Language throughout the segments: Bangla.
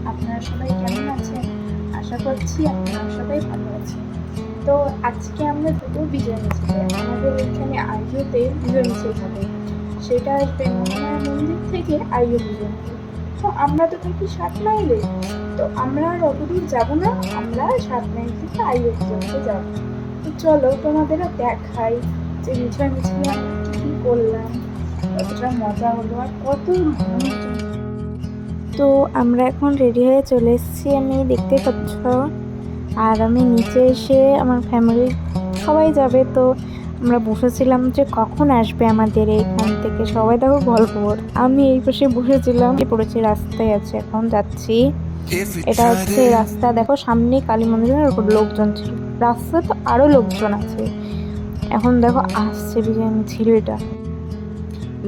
আপনারা সবাই কেমন আছেন? আশা করছি আপনারা সবাই ভালো আছেন। তো আজকে আমরা দুটো বিজয় মিছিলে আমাদের এখানে আইওতে বিজয় মিছিল হবে। সেটা আসবে মহামায়া মন্দির থেকে আইও পর্যন্ত। তো আমরা তো থাকি 7 মাইলে, তো আমরা আর অতদূর যাবো না, আমরা 7 মাইল থেকে আইও পর্যন্ত যাবো। তো চলো তোমাদের দেখাই যে বিজয় মিছিলে আমরা কী কী করলাম, কতটা মজা হলো আর কত মানুষজন। তো আমরা এখন রেডি হয়ে চলে এসেছি, আমি দেখতে পাচ্ছ। আর আমি নিচে এসে আমার ফ্যামিলির সবাই যাবে, তো আমরা বসেছিলাম যে কখন আসবে আমাদের এইখান থেকে সবাই। দেখো গল্প, আমি এই পাশে বসেছিলাম, পড়েছি রাস্তায় আছে, এখন যাচ্ছি। এটা হচ্ছে রাস্তা, দেখো সামনে কালী মন্দিরের উপর লোকজন ছিল, রাস্তা তো আরো লোকজন আছে। এখন দেখো আসছে বিজয় মিছিল, এটা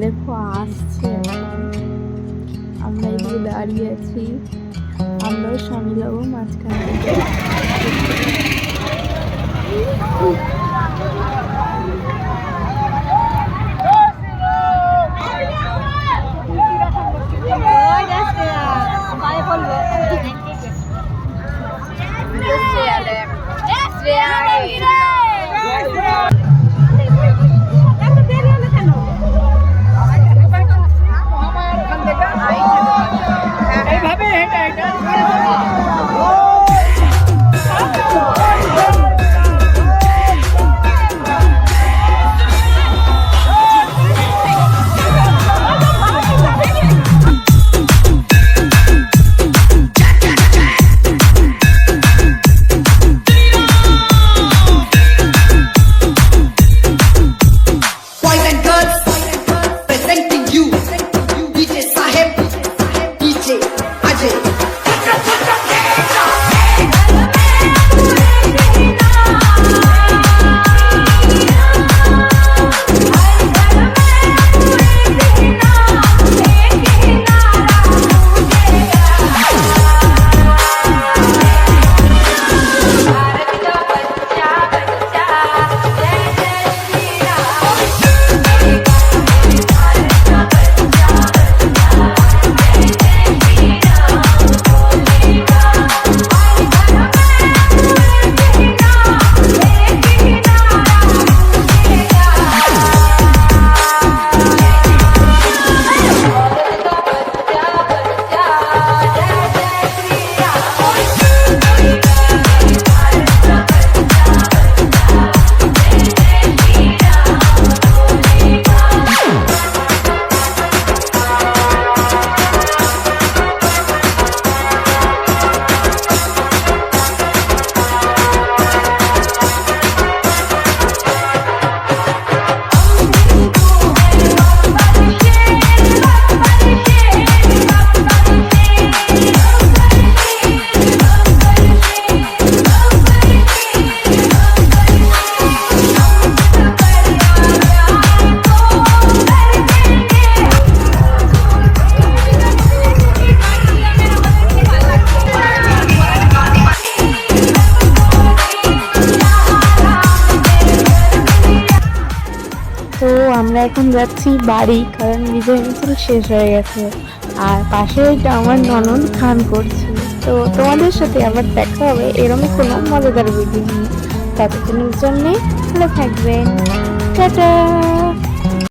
দেখো আসছে। আমরা এদিকে দাঁড়িয়ে আছি, আমরাও সামিল হবো মাঝখানে। তো আমরা এখন যাচ্ছি বাড়ি, কারণ বিজয় মিছিল শেষ হয়ে গেছে। আর পাশে এটা আমার ননদ খান করছে। তো তোমাদের সাথে আবার দেখা হবে এরকম কোনো মজাদার ভিডিও নিয়ে। ততক্ষণের জন্যে ভালো থাকবেন, টাটা।